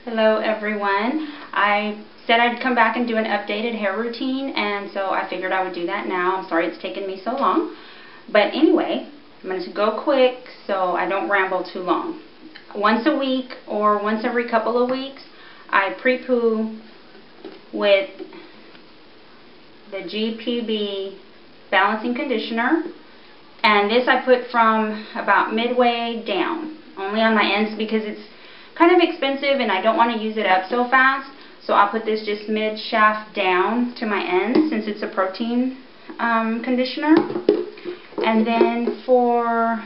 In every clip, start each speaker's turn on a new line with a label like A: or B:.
A: Hello everyone. I said I'd come back and do an updated hair routine, and so I figured I would do that now. I'm sorry it's taken me so long. But anyway, I'm going to go quick so I don't ramble too long. Once a week or once every couple of weeks, I pre-poo with the GPB balancing conditioner. And this I put from about midway down, only on my ends because it's kind of expensive and I don't want to use it up so fast. So I'll put this just mid-shaft down to my ends since it's a protein conditioner. And then for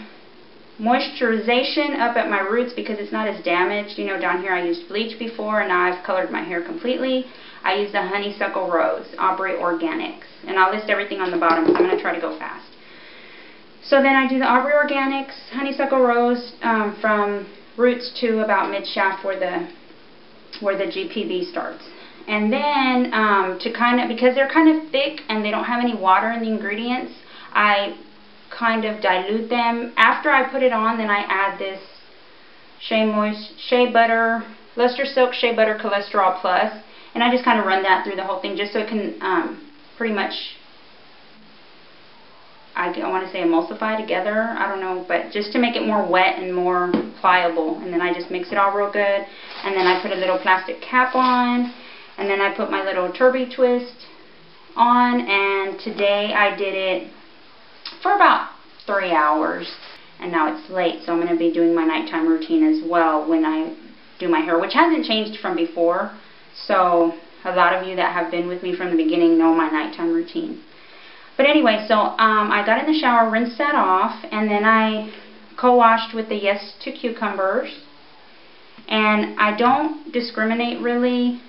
A: moisturization up at my roots, because it's not as damaged, you know, down here I used bleach before and now I've colored my hair completely. I use the Honeysuckle Rose, Aubrey Organics. And I'll list everything on the bottom because I'm going to try to go fast. So then I do the Aubrey Organics Honeysuckle Rose from roots to about mid-shaft where the GPB starts. And then because they're kind of thick and they don't have any water in the ingredients, I kind of dilute them. After I put it on, then I add this Shea Butter, Lustrasilk Shea Butter Cholesterol Plus, and I just kind of run that through the whole thing just so it can pretty much, I want to say emulsify together, I don't know, but just to make it more wet and more pliable. And then I just mix it all real good, and then I put a little plastic cap on, and then I put my little Turbie Twist on, and today I did it for about 3 hours, and now it's late, so I'm going to be doing my nighttime routine as well when I do my hair, which hasn't changed from before, so a lot of you that have been with me from the beginning know my nighttime routine. But anyway, so I got in the shower, rinsed that off, and then I co-washed with the Yes to Cucumbers. And I don't discriminate really,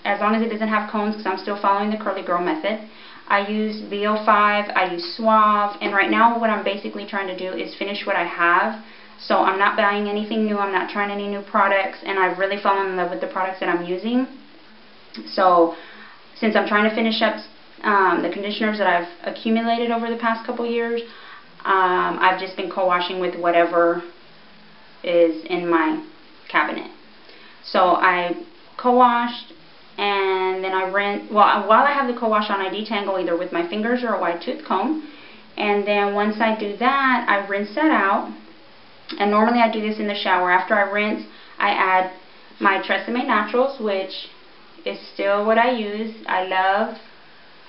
A: as long as it doesn't have cones, because I'm still following the curly girl method. I use VO5, I use Suave, and right now what I'm basically trying to do is finish what I have. So I'm not buying anything new, I'm not trying any new products, and I've really fallen in love with the products that I'm using. So since I'm trying to finish up the conditioners that I've accumulated over the past couple years, I've just been co-washing with whatever is in my cabinet. So I co-washed, and then I rinse. Well, while I have the co-wash on, I detangle either with my fingers or a wide tooth comb. And then once I do that, I rinse that out. And normally I do this in the shower. After I rinse, I add my Tresemme Naturals, which is still what I use. I love,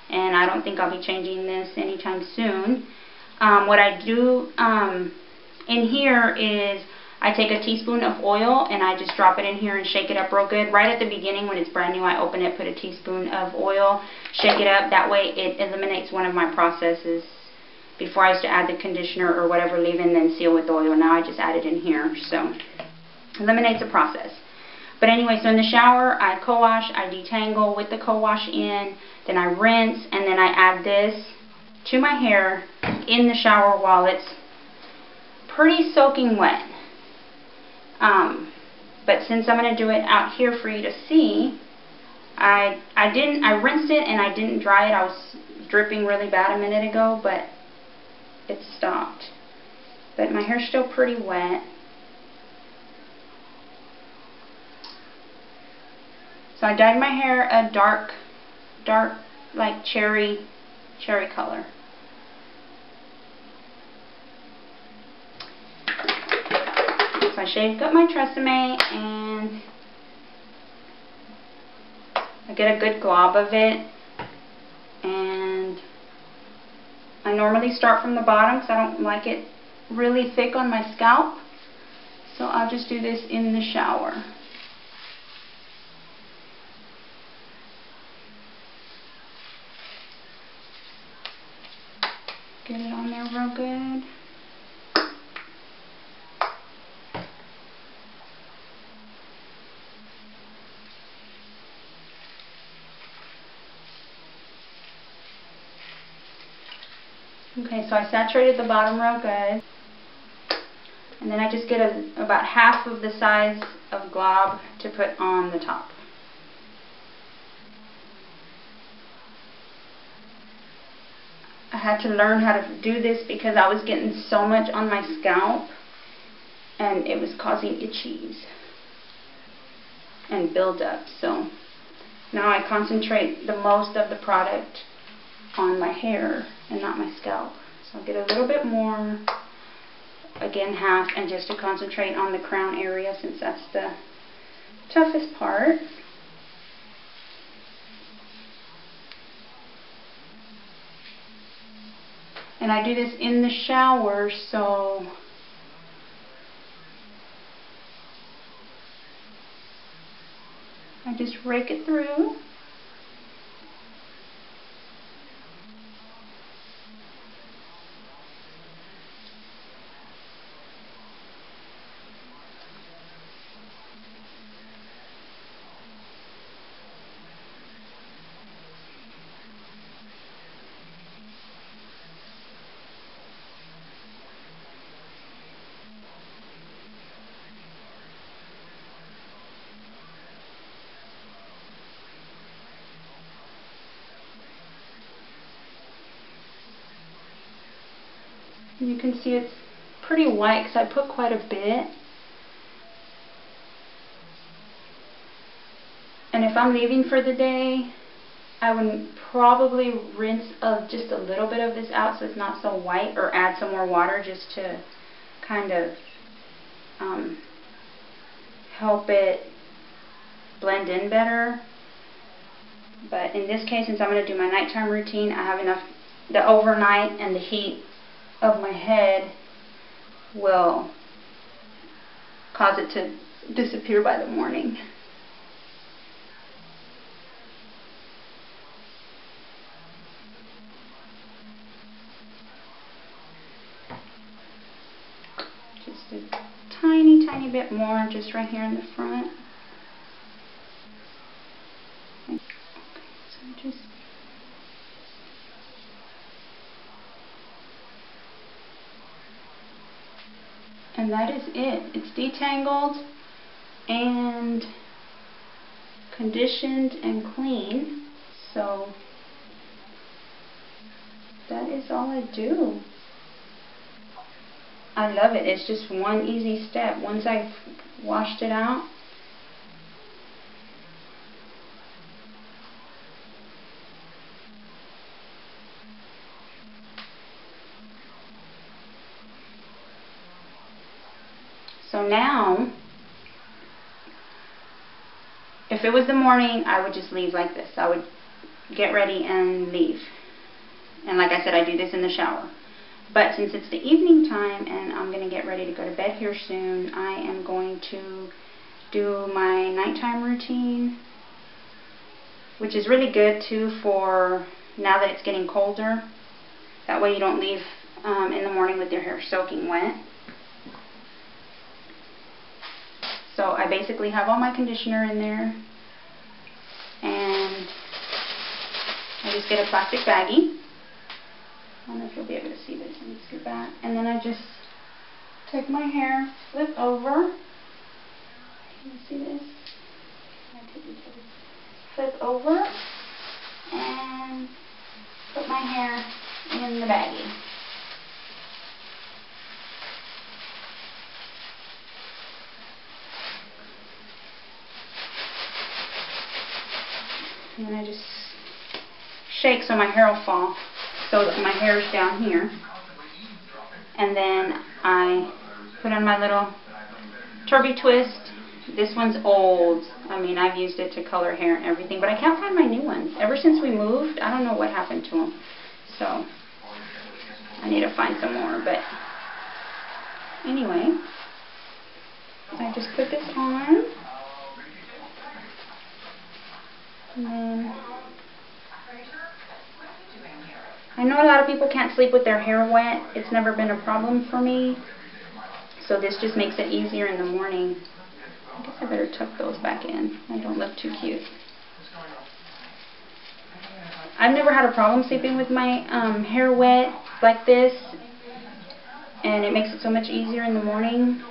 A: and I don't think I'll be changing this anytime soon. What I do in here is I take a teaspoon of oil and I just drop it in here and shake it up real good. Right at the beginning when it's brand new, I open it, put a teaspoon of oil, shake it up. That way it eliminates one of my processes. Before I used to add the conditioner or whatever, leave and then seal with oil. Now I just add it in here, so eliminates a process. But anyway, so in the shower, I co-wash, I detangle with the co-wash in, then I rinse, and then I add this to my hair in the shower while it's pretty soaking wet. But since I'm going to do it out here for you to see, I rinsed it and I didn't dry it. I was dripping really bad a minute ago, but it stopped. But my hair's still pretty wet. So I dyed my hair a dark like cherry color. So I shaved up my Tresemme and I get a good glob of it. And I normally start from the bottom because I don't like it really thick on my scalp. So I'll just do this in the shower. Get it on there real good. Okay, so I saturated the bottom real good. And then I just get about half of the size of glob to put on the top. I had to learn how to do this because I was getting so much on my scalp and it was causing itchies. and build up. So now I concentrate the most of the product on my hair and not my scalp. So I'll get a little bit more, again half, and just to concentrate on the crown area since that's the toughest part. And I do this in the shower, so I just rake it through. You can see it's pretty white because I put quite a bit. And if I'm leaving for the day, I would probably rinse just a little bit of this out so it's not so white, or add some more water just to kind of help it blend in better. But in this case, since I'm going to do my nighttime routine, I have enough. The overnight and the heat of my head will cause it to disappear by the morning. Just a tiny bit more, just right here in the front. Okay, so just and that is it. It's detangled and conditioned and clean. So that is all I do. I love it. It's just one easy step. Once I've washed it out, so now, if it was the morning, I would just leave like this. I would get ready and leave. And like I said, I do this in the shower. But since it's the evening time and I'm going to get ready to go to bed here soon, I am going to do my nighttime routine, which is really good too for now that it's getting colder. That way you don't leave in the morning with your hair soaking wet. So I basically have all my conditioner in there, and I just get a plastic baggie. I don't know if you'll be able to see this. Let me scoot back. And then I just take my hair, flip over. Can you see this? Flip over and put my hair in the baggie. And then I just shake so my hair will fall, so that my hair is down here. And then I put on my little Turbie Twist. This one's old. I mean, I've used it to color hair and everything, but I can't find my new ones. Ever since we moved, I don't know what happened to them. So I need to find some more. But anyway, I just put this on. And then I know a lot of people can't sleep with their hair wet. It's never been a problem for me. So this just makes it easier in the morning. I guess I better tuck those back in. I don't look too cute. I've never had a problem sleeping with my hair wet like this. And it makes it so much easier in the morning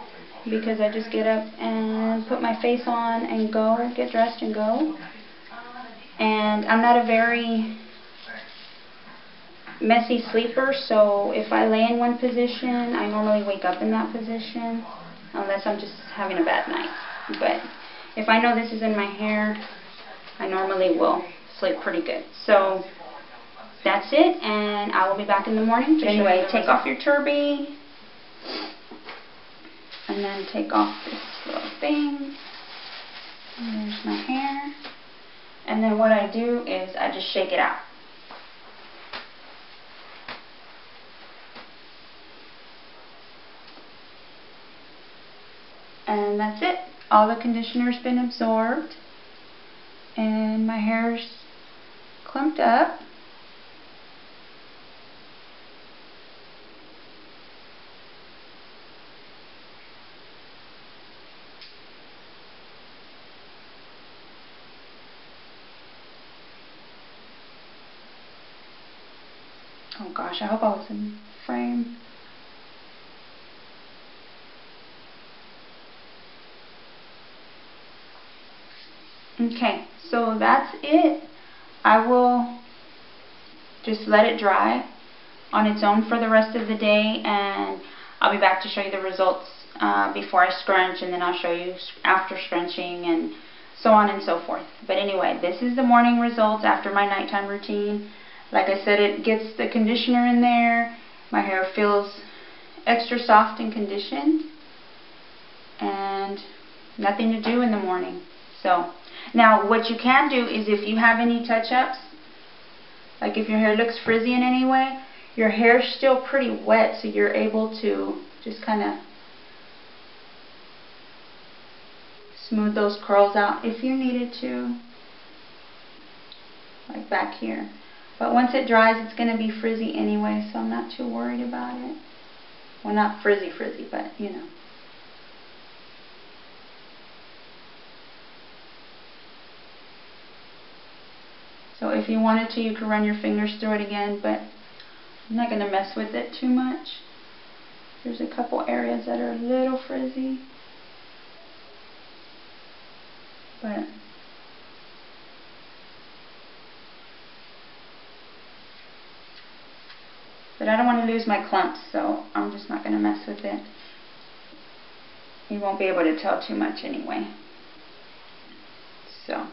A: because I just get up and put my face on and go, get dressed and go. And I'm not a very messy sleeper, so if I lay in one position, I normally wake up in that position, unless I'm just having a bad night. But if I know this is in my hair, I normally will sleep pretty good. So that's it, and I will be back in the morning to anyway, take off your Turbie, and then take off this little thing. And there's my hair. And then what I do is I just shake it out. And that's it. All the conditioner's been absorbed. And my hair's clumped up. Oh gosh, I hope I was in frame. Okay, so that's it. I will just let it dry on its own for the rest of the day, and I'll be back to show you the results before I scrunch, and then I'll show you after scrunching and so on and so forth. But anyway, this is the morning results after my nighttime routine. Like I said, it gets the conditioner in there. My hair feels extra soft and conditioned, and nothing to do in the morning. So now what you can do is, if you have any touch-ups, like if your hair looks frizzy in any way, your hair's still pretty wet, so you're able to just kind of smooth those curls out if you needed to, like back here. But once it dries, it's going to be frizzy anyway, so I'm not too worried about it. Well, not frizzy, but you know. So if you wanted to, you could run your fingers through it again, but I'm not going to mess with it too much. There's a couple areas that are a little frizzy, but I don't want to lose my clumps, so I'm just not going to mess with it. You won't be able to tell too much anyway. So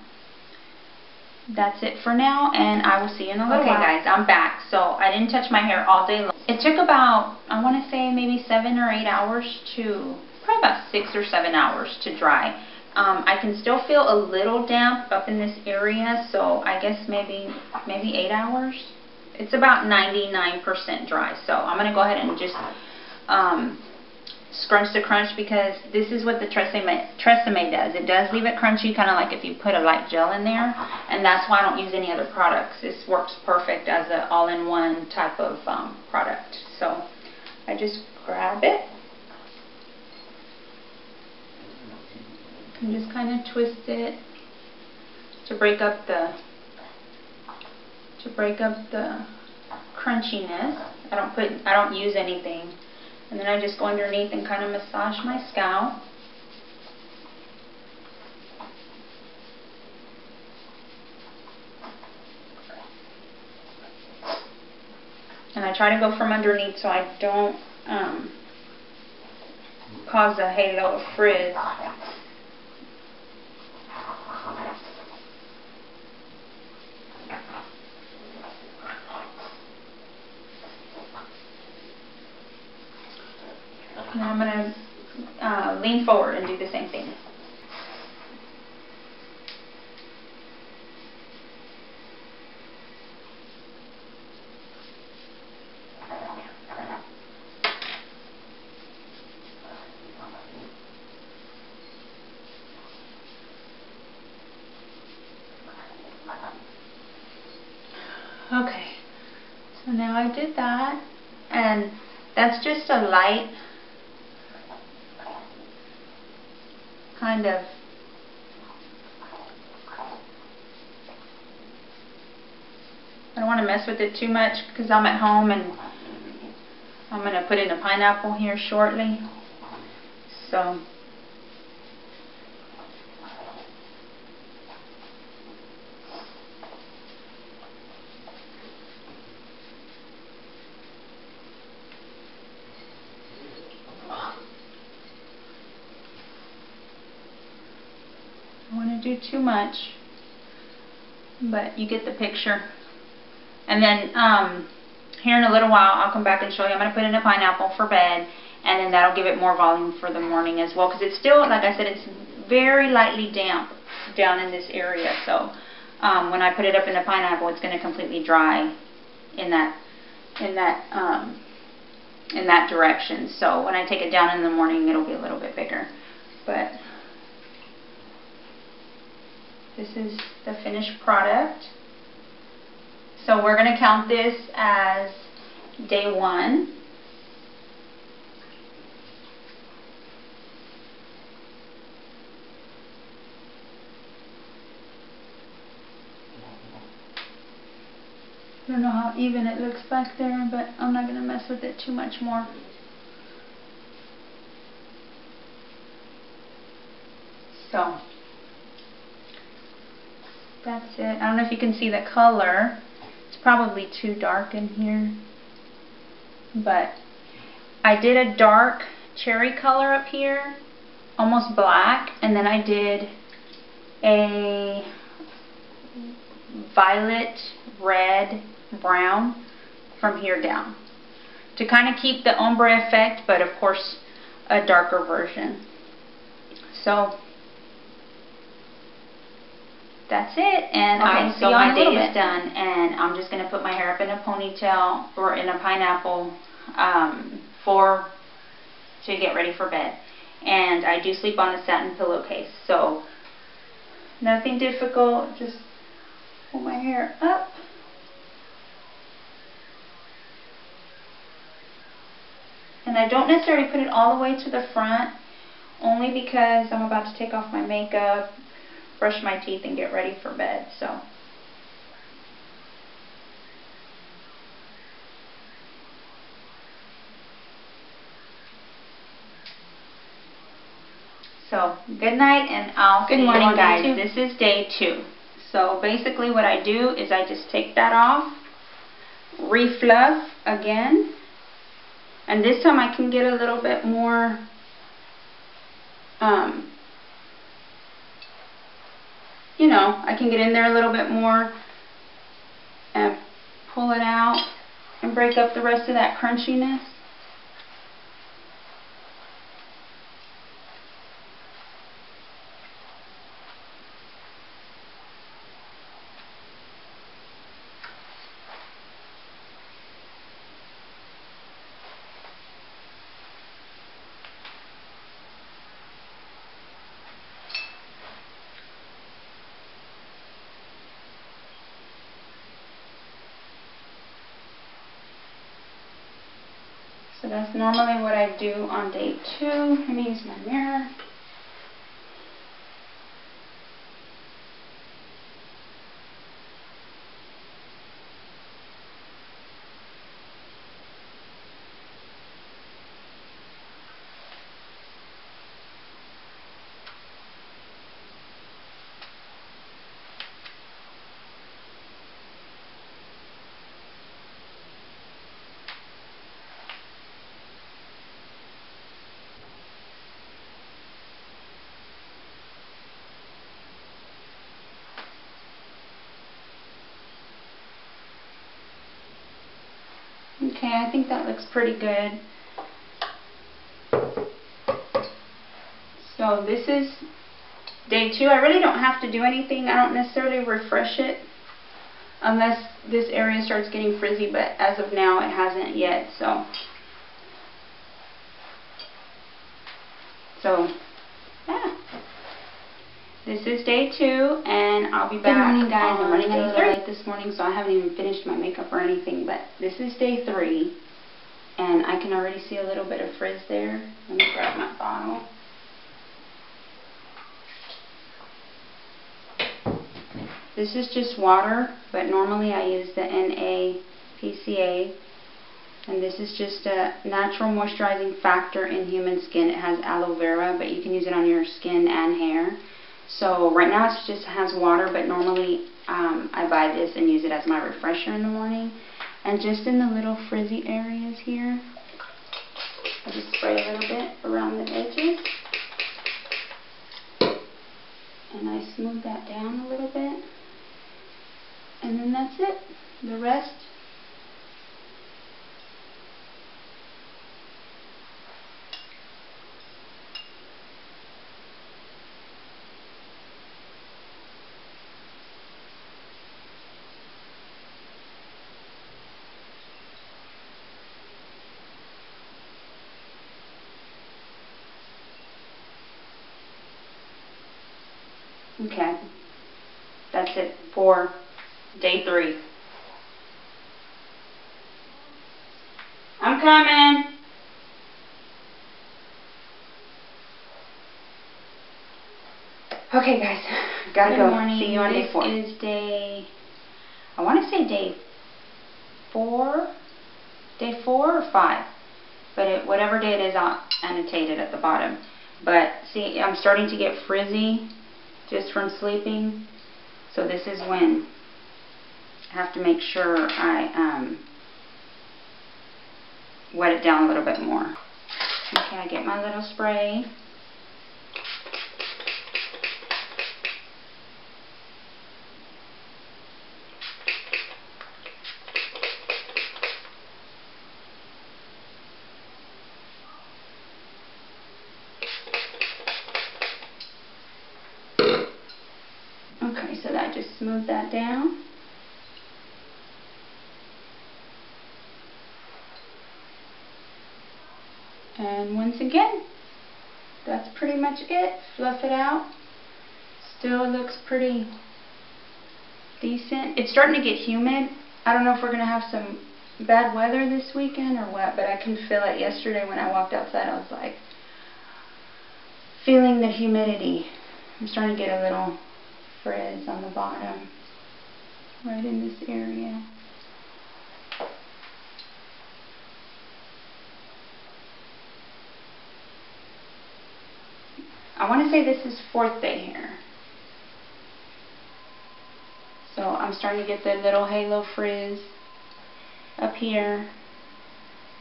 A: that's it for now, and I will see you in a little while. Okay guys, I'm back. So I didn't touch my hair all day long. It took about, I want to say maybe 7 or 8 hours to, probably about 6 or 7 hours to dry. I can still feel a little damp up in this area, so I guess maybe 8 hours. It's about 99% dry, so I'm going to go ahead and just scrunch the crunch, because this is what the Tresemme does. It does leave it crunchy, kind of like if you put a light gel in there, and that's why I don't use any other products. This works perfect as an all-in-one type of product. So I just grab it and just kind of twist it to break up the crunchiness. I don't use anything. And then I just go underneath and kind of massage my scalp. And I try to go from underneath so I don't cause a halo of frizz. Now I'm going to lean forward and do the same thing. Okay, so now I did that, and that's just a light kind of I don't want to mess with it too much because I'm at home, and I'm going to put in a pineapple here shortly. So going to do too much, but you get the picture. And then here in a little while I'll come back and show you. I'm going to put in a pineapple for bed, and then that'll give it more volume for the morning as well, because it's still, like I said, it's very lightly damp down in this area. So when I put it up in the pineapple, it's going to completely dry in that direction. So when I take it down in the morning, it'll be a little bit bigger. But this is the finished product. So we're going to count this as day 1. I don't know how even it looks back there, but I'm not going to mess with it too much more. So that's it. I don't know if you can see the color. It's probably too dark in here, but I did a dark cherry color up here, almost black, and then I did a violet, red, brown from here down to kind of keep the ombre effect, but of course a darker version. So that's it, and okay, so my day is done, and I'm just going to put my hair up in a ponytail or in a pineapple to get ready for bed. And I do sleep on a satin pillowcase, so nothing difficult, just pull my hair up. And I don't necessarily put it all the way to the front, only because I'm about to take off my makeup, brush my teeth, and get ready for bed. So good night, and I'll see you on day 2. Good morning, guys. This is day 2. So basically what I do is I just take that off, refluff again, and this time I can get a little bit more you know, I can get in there a little bit more and pull it out and break up the rest of that crunchiness. So that's normally what I do on day 2. Let me use my mirror. Okay, I think that looks pretty good. So this is day 2. I really don't have to do anything. I don't necessarily refresh it unless this area starts getting frizzy, but as of now it hasn't yet. So yeah. This is day 2, and I'll be back. Good morning, guys. I'm running a little late this morning, so I haven't even finished my makeup or anything, but this is day 3, and I can already see a little bit of frizz there. Let me grab my bottle. This is just water, but normally I use the NA-PCA, and this is just a natural moisturizing factor in human skin. It has aloe vera, but you can use it on your skin and hair. So right now it just has water, but normally I buy this and use it as my refresher in the morning. And just in the little frizzy areas here, I just spray a little bit around the edges. And I smooth that down a little bit. And then that's it. The rest, okay, that's it for day 3. I'm coming. Okay guys, gotta go. See you on day 4. This is day, I want to say day 4 or 5, but whatever day it is, I'll annotate it at the bottom. But see, I'm starting to get frizzy just from sleeping, so this is when I have to make sure I wet it down a little bit more. Okay, I get my little spray. Okay, so I just smooth that down. And once again, that's pretty much it. Fluff it out. Still looks pretty decent. It's starting to get humid. I don't know if we're going to have some bad weather this weekend or what, but I can feel it. Yesterday when I walked outside, I was like feeling the humidity. I'm starting to get a little frizz on the bottom, right in this area. I want to say this is 4th day here. So I'm starting to get the little halo frizz up here.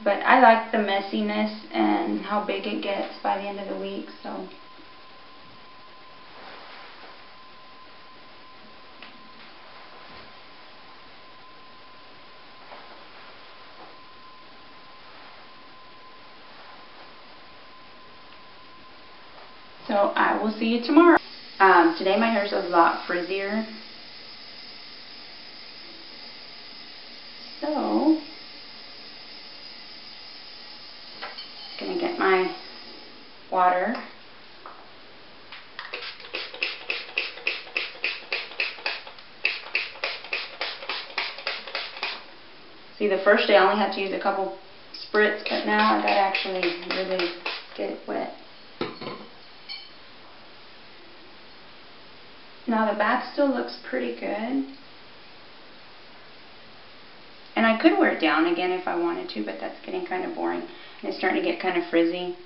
A: But I like the messiness and how big it gets by the end of the week. So I will see you tomorrow. Today my hair is a lot frizzier. So, I'm going to get my water. See, the first day I only had to use a couple spritz, but now I got to actually really get it wet. Now the back still looks pretty good. And I could wear it down again if I wanted to, but that's getting kind of boring. And it's starting to get kind of frizzy.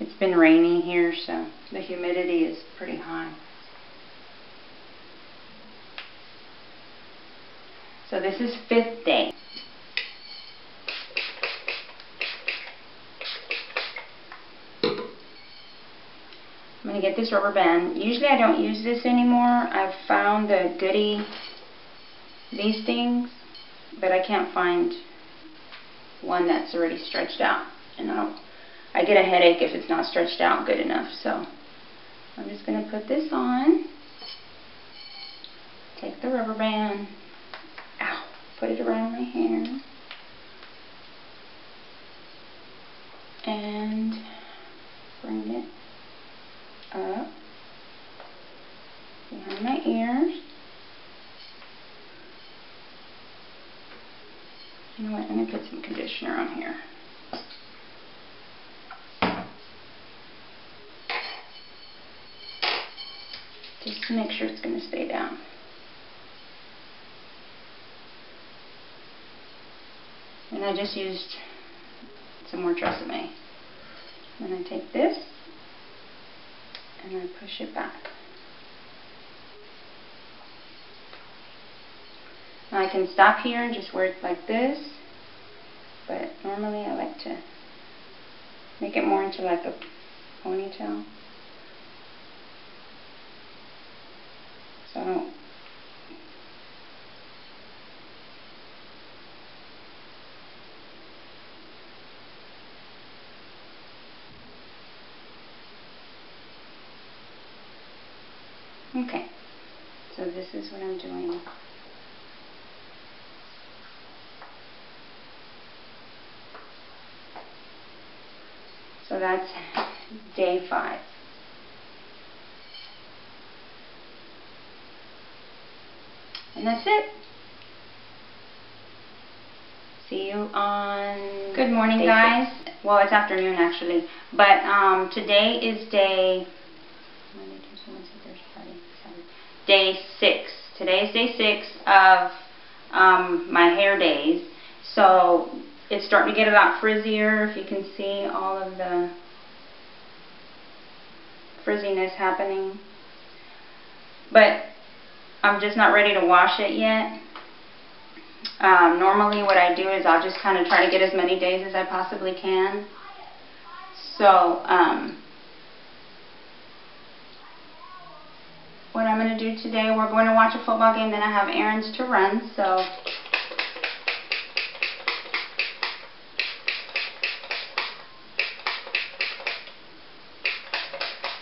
A: It's been raining here, so the humidity is pretty high. So this is 5th day. I'm going to get this rubber band. Usually I don't use this anymore. I've found the Goody, these things, but I can't find one that's already stretched out. And I get a headache if it's not stretched out good enough. So I'm just going to put this on. Take the rubber band. Ow, put it around my hair. And bring it up behind my ears. You know what, I'm going to put some conditioner on here. Just to make sure it's going to stay down. And I just used some more Tresemme. Then I take this and I push it back. Now I can stop here and just wear it like this, but normally I like to make it more into like a ponytail. So I don't. Okay, so this is what I'm doing. So that's day 5. And that's it. See you on... Good morning, guys. Well, it's afternoon, actually. But today is day... Monday, Tuesday, Wednesday, Thursday, Friday, Saturday. Day 6. Today is day 6 of my hair days. So it's starting to get a lot frizzier. If you can see all of the frizziness happening. But I'm just not ready to wash it yet. Normally what I do is I'll just kind of try to get as many days as I possibly can. So what I'm going to do today, we're going to watch a football game, then I have errands to run. So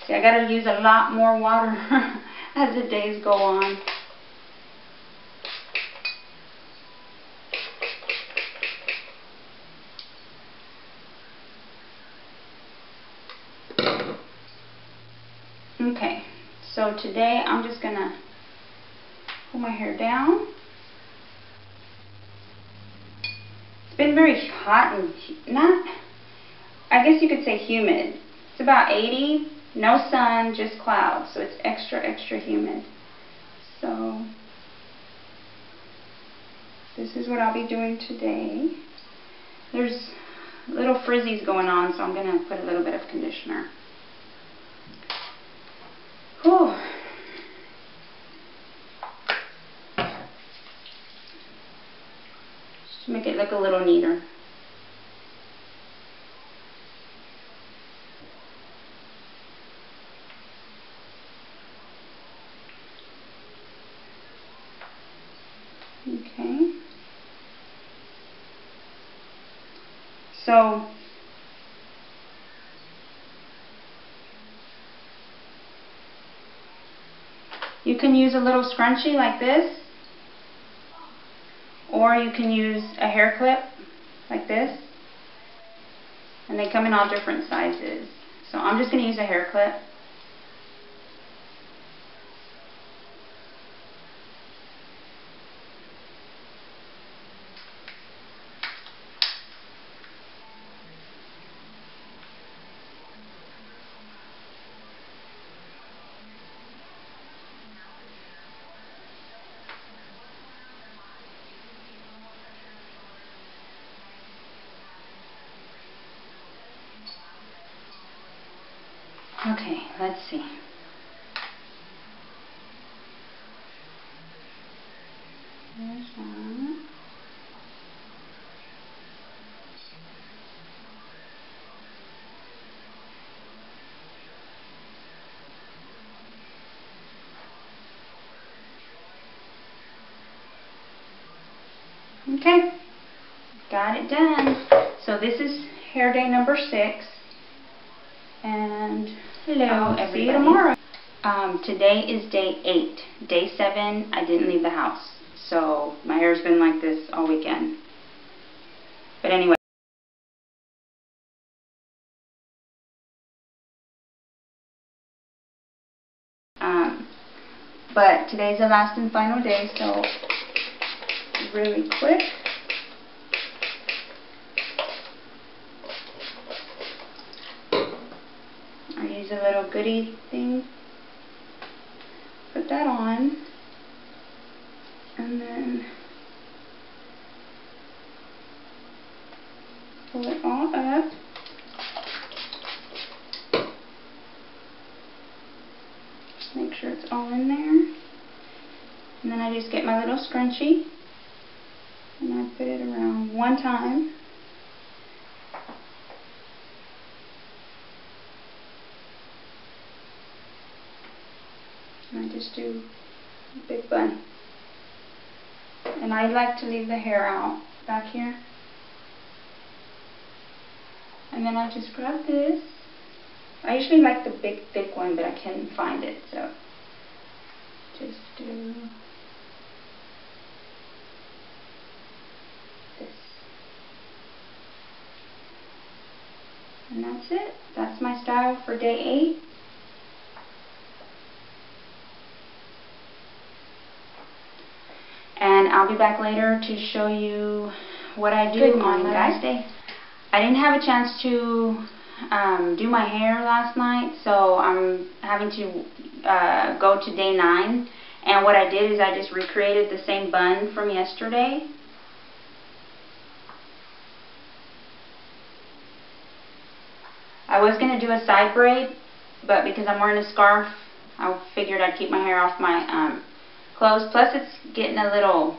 A: see, I got to use a lot more water as the days go on. Okay, so today I'm just going to pull my hair down. It's been very hot and not, I guess you could say humid. It's about 80, no sun, just clouds, so it's extra, extra humid. So this is what I'll be doing today. There's little frizzies going on, so I'm going to put a little bit of conditioner. Whew. Just to make it look a little neater. Okay. So you can use a little scrunchie like this, or you can use a hair clip like this, and they come in all different sizes. So I'm just going to use a hair clip. Okay, let's see. There's one. Okay, got it done. So this is hair day number 6. And hello, everybody. See you tomorrow. Today is day 8. Day 7, I didn't leave the house. So my hair's been like this all weekend. But anyway. But today's the last and final day, so really quick. I use a little goodie thing. Put that on. And then pull it all up. Make sure it's all in there. And then I just get my little scrunchie and I put it around one time. And I just do big bun. And I like to leave the hair out back here. And then I just grab this. I usually like the big thick one, but I couldn't find it, so just do this. And that's it. That's my style for day 8. And I'll be back later to show you what I do on the last day. I didn't have a chance to do my hair last night, so I'm having to go to day 9. And what I did is I just recreated the same bun from yesterday. I was going to do a side braid, but because I'm wearing a scarf, I figured I'd keep my hair off my clothes. Plus it's getting a little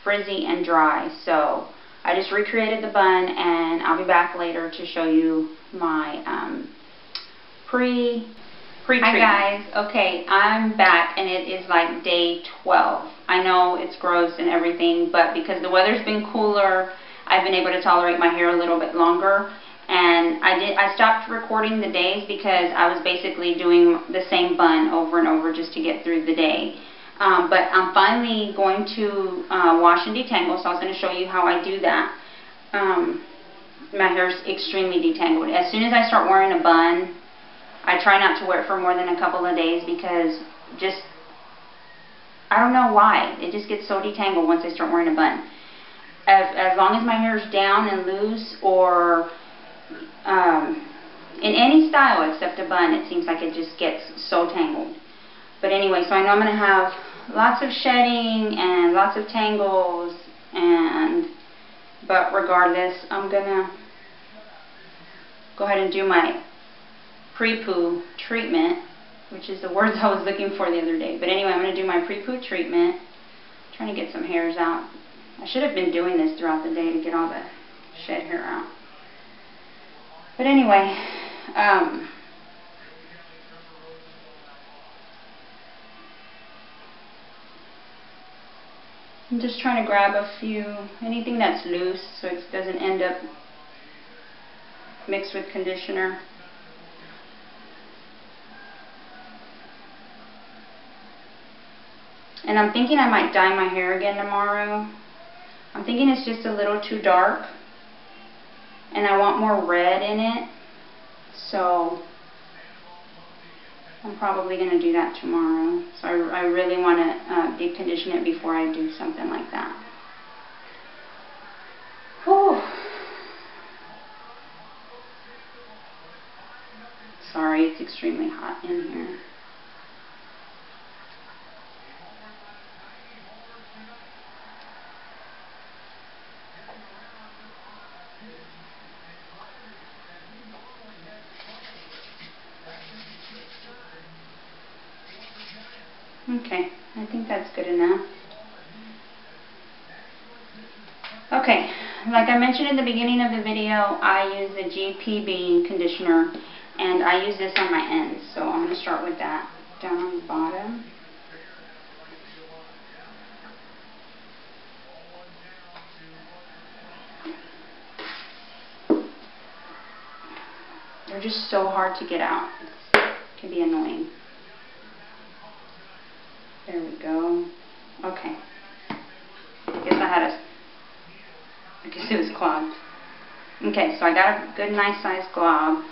A: frizzy and dry, so I just recreated the bun, and I'll be back later to show you my pre-treatment. Hi guys, okay, I'm back and it is like day 12. I know it's gross and everything, but because the weather's been cooler, I've been able to tolerate my hair a little bit longer. And I stopped recording the days because I was basically doing the same bun over and over just to get through the day. But I'm finally going to wash and detangle, so I was going to show you how I do that. My hair's extremely detangled. As soon as I start wearing a bun, I try not to wear it for more than a couple of days because just, I don't know why, it just gets so detangled once I start wearing a bun. As long as my hair is down and loose, or in any style except a bun, it seems like it just gets so tangled. But anyway, so I know I'm going to have lots of shedding and lots of tangles, but regardless, I'm going to go ahead and do my Prepoo treatment, which is the words I was looking for the other day. But anyway, I'm going to do my Prepoo treatment. I'm trying to get some hairs out. I should have been doing this throughout the day to get all the shed hair out. But anyway, I'm just trying to grab a few, anything that's loose so it doesn't end up mixed with conditioner. And I'm thinking I might dye my hair again tomorrow. I'm thinking it's just a little too dark, and I want more red in it, so I'm probably going to do that tomorrow. So I really want to deep condition it before I do something like that. Whew. Sorry, it's extremely hot in here. Okay, I think that's good enough. Okay, like I mentioned in the beginning of the video, I use the GPB conditioner, and I use this on my ends, so I'm going to start with that down on the bottom. They're just so hard to get out. It can be annoying. There we go. Okay. I guess it was clogged. Okay, so I got a good nice size glob,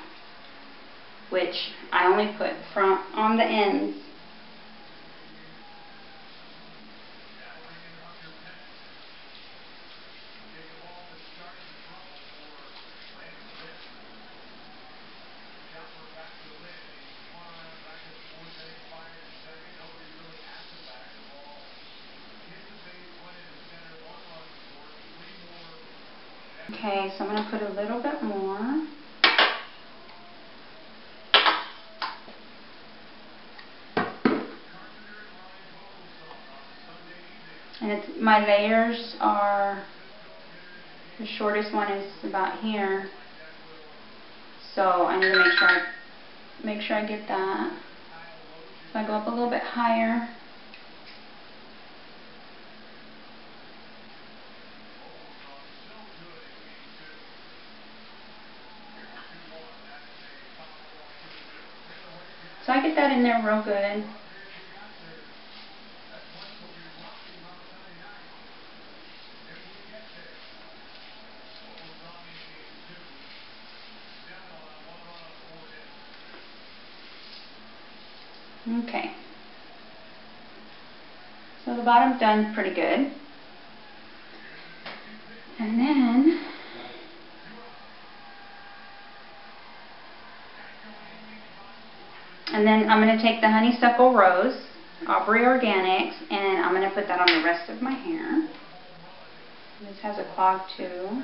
A: which I only put on the ends. Okay, so I'm going to put a little bit more. And my layers are, the shortest one is about here. So I need to make sure I get that. So I go up a little bit higher. that in there real good. Okay. So the bottom's done pretty good. And then I'm going to take the Honeysuckle Rose, Aubrey Organics, and I'm going to put that on the rest of my hair. This has a clog too.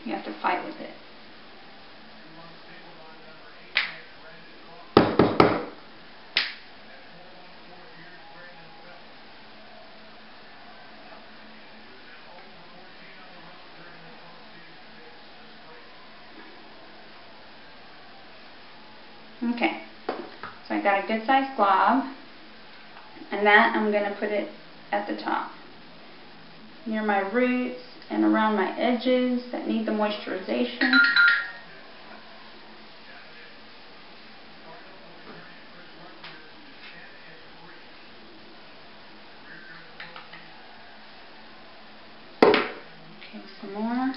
A: You have to fight with it. Okay, so I got a good sized glob, and that I'm going to put it at the top, near my roots and around my edges that need the moisturization. Okay, some more.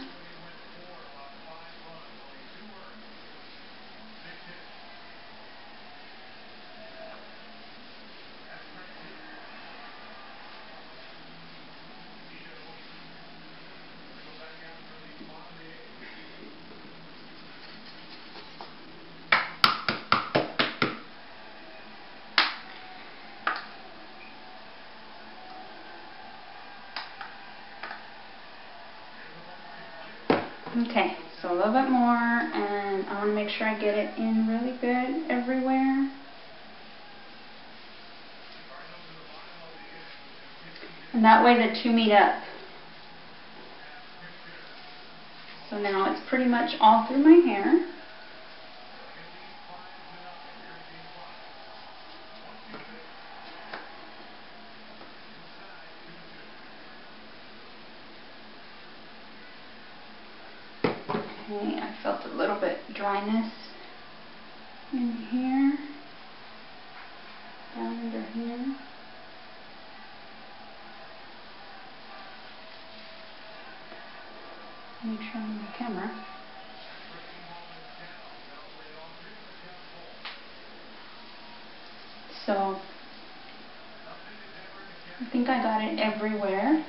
A: Okay, so a little bit more, and I want to make sure I get it in really good everywhere. And that way the two meet up. So now it's pretty much all through my hair. Okay, I felt a little bit dryness in here, down under here. Make sure I'm on the camera. So I think I got it everywhere.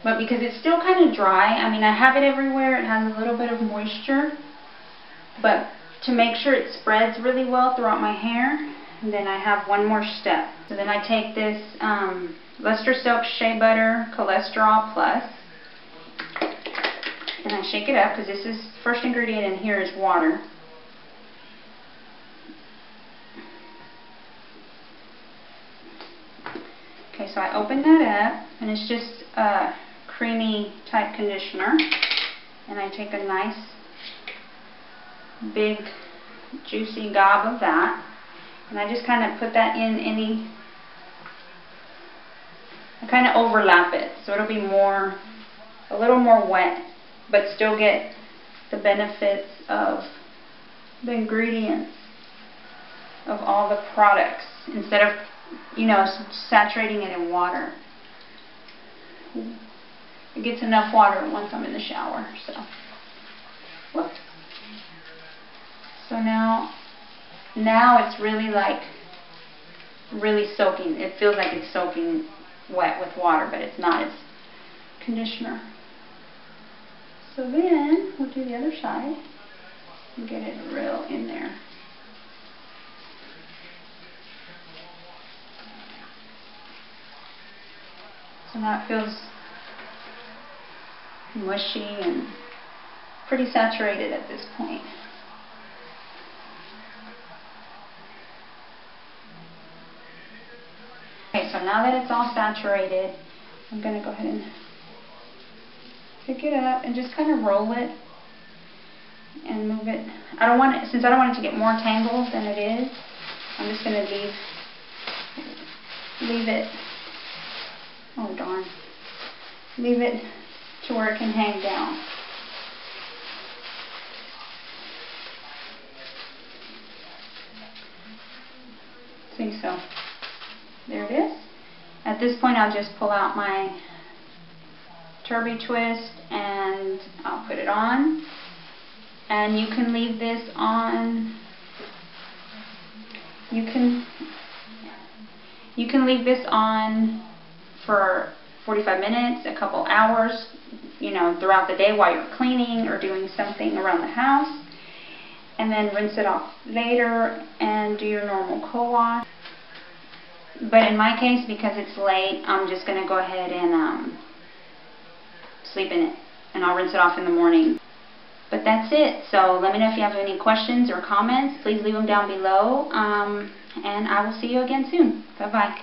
A: But because it's still kind of dry, I mean, I have it everywhere. It has a little bit of moisture. But to make sure it spreads really well throughout my hair, then I have one more step. So then I take this Lustrasilk Shea Butter Cholesterol Plus, and I shake it up, because this is first ingredient in here is water. Okay, so I open that up, and it's just a creamy type conditioner, and I take a nice big juicy gob of that, and I just kind of put that in I kind of overlap it, so it'll be a little more wet, but still get the benefits of the ingredients of all the products, instead of, you know, saturating it in water. It gets enough water once I'm in the shower. So, whoops. So now it's really really soaking. It feels like it's soaking wet with water, but it's not. It's conditioner. So then we'll do the other side and get it real in there. So now it feels mushy and pretty saturated at this point. Okay, so now that it's all saturated, I'm going to go ahead and pick it up and just kind of roll it and move it. Since I don't want it to get more tangled than it is, I'm just going to leave it, oh darn, leave it to where it can hang down. See, so there it is. At this point, I'll just pull out my Turbie Twist and I'll put it on. And you can leave this on. You can leave this on for 45 minutes, a couple hours, you know, throughout the day while you're cleaning or doing something around the house. And then rinse it off later and do your normal co-wash. But in my case, because it's late, I'm just going to go ahead and sleep in it. And I'll rinse it off in the morning. But that's it. So let me know if you have any questions or comments. Please leave them down below. And I will see you again soon. Bye-bye.